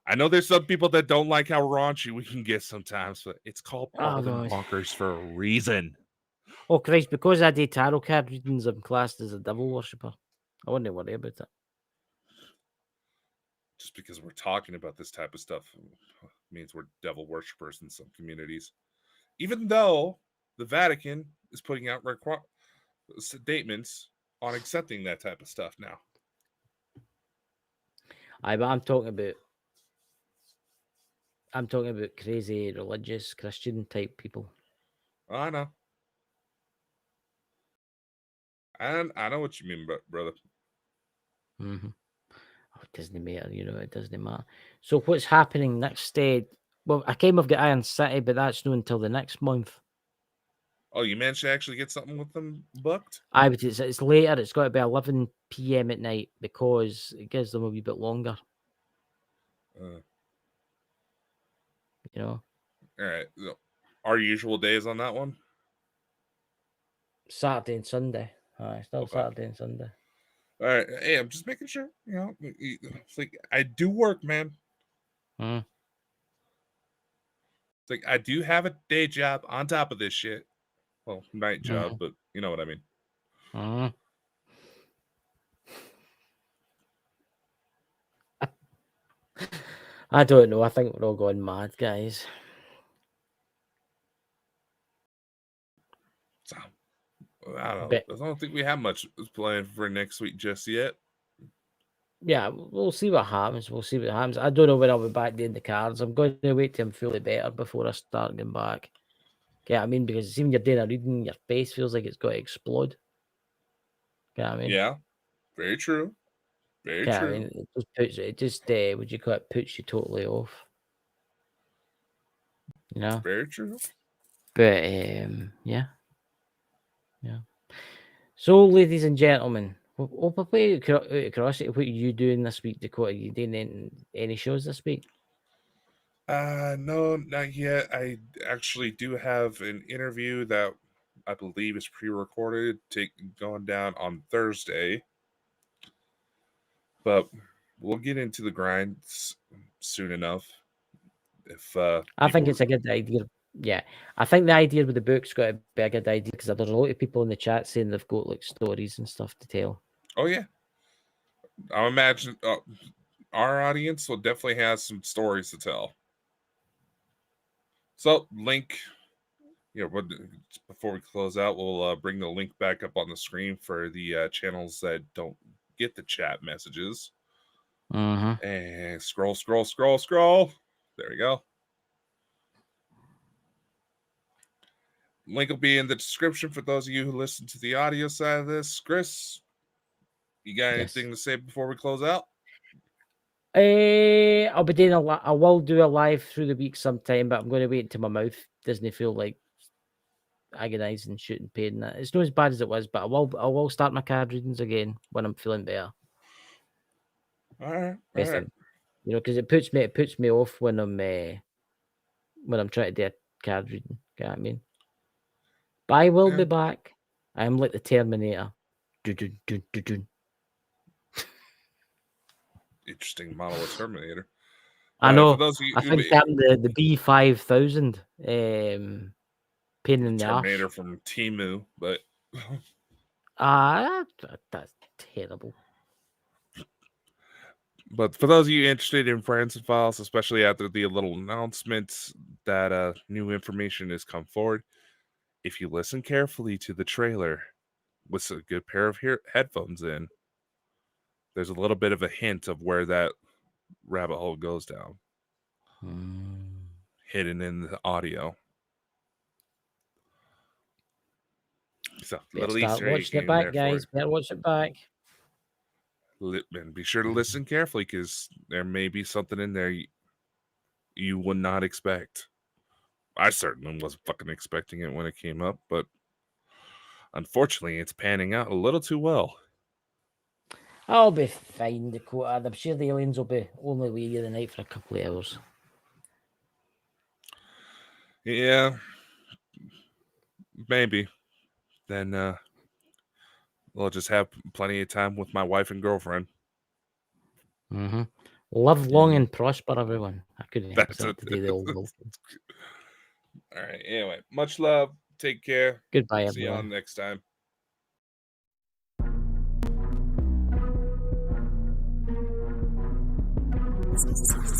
I know there's some people that don't like how raunchy we can get sometimes, but it's called Bald and Bonkers for a reason. Oh, Christ, because I do tarot card readings, I'm classed as a devil worshipper. I wouldn't worry about it. Just because we're talking about this type of stuff means we're devil worshippers in some communities. Even though the Vatican is putting out statements on accepting that type of stuff now. But I'm talking about crazy religious Christian type people. I know. I know what you mean, brother. Oh, it doesn't matter, it doesn't matter. So what's happening next? Well, I came of got Iron City, but that's not until the next month. Oh, you managed to actually get something with them booked? But it's later. It's got to be 11 p.m. at night because it gives them a wee bit longer. All right. Our usual days on that one? Saturday and Sunday. Still Saturday and Sunday. All right. Hey, I'm just making sure. It's like I do work, man. It's like I do have a day job on top of this shit. Well, night job, Mhm. but you know what I mean. Mhm. I don't know. I think we're all going mad, guys. So I don't know. But I don't think we have much planned for next week just yet. yeah, we'll see what happens. We'll see what happens. I don't know when I'll be back doing the cards. I'm going to wait till I'm fully better before I start going back. Get what I mean? Because even you're doing a reading, your face feels like it's got to explode. Get what I mean? Yeah, very true. Very Get what I true. mean? It just would you call it, puts you totally off. You know? Very true. But yeah. So, ladies and gentlemen, probably out of curiosity, what are you doing this week, Dakota? Are you doing any shows this week? No, not yet. I actually do have an interview that I believe is pre-recorded, going down on Thursday. But we'll get into the grind soon enough. If I think it's a good idea. Yeah, I think the idea with the book's got to be a good idea because there's a lot of people in the chat saying they've got like stories and stuff to tell. Oh yeah, I imagine our audience will definitely have some stories to tell. So link, before we close out, we'll bring the link back up on the screen for the channels that don't get the chat messages. Mm-hmm. And scroll. There we go. Link will be in the description for those of you who listen to the audio side of this. Chris, you got anything to say before we close out? I'll be doing I will do a live through the week sometime, but I'm going to wait until my mouth doesn't feel like agonising, shooting pain. It's not as bad as it was, but I will start my card readings again when I'm feeling better. All right. You know, because it puts me off when I'm trying to do a card reading. You know what I mean? But I will be back. I'm like the Terminator. Interesting model of Terminator. I know. For those of you I think I'm the B5000 pain in the Terminator arse. from Temu, but that's terrible. But for those of you interested in Friends and Files, especially after the little announcements that new information has come forward, if you listen carefully to the trailer with a good pair of headphones in, there's a little bit of a hint of where that rabbit hole goes down. Hidden in the audio. So, little Easter egg watching it in back, there guys. for Better watch it back. and be sure to listen carefully because there may be something in there you would not expect. I certainly wasn't fucking expecting it when it came up, but unfortunately, it's panning out a little too well. I'll be fine, Dakota. I'm sure the aliens will be only with you the night for a couple of hours. Yeah, maybe. Then we'll just have plenty of time with my wife and girlfriend. Mm-hmm. Live long and prosper, everyone. I couldn't help myself to do the old wolf. All right. Anyway, much love. Take care. Goodbye, See you everyone. on next time. Thank you.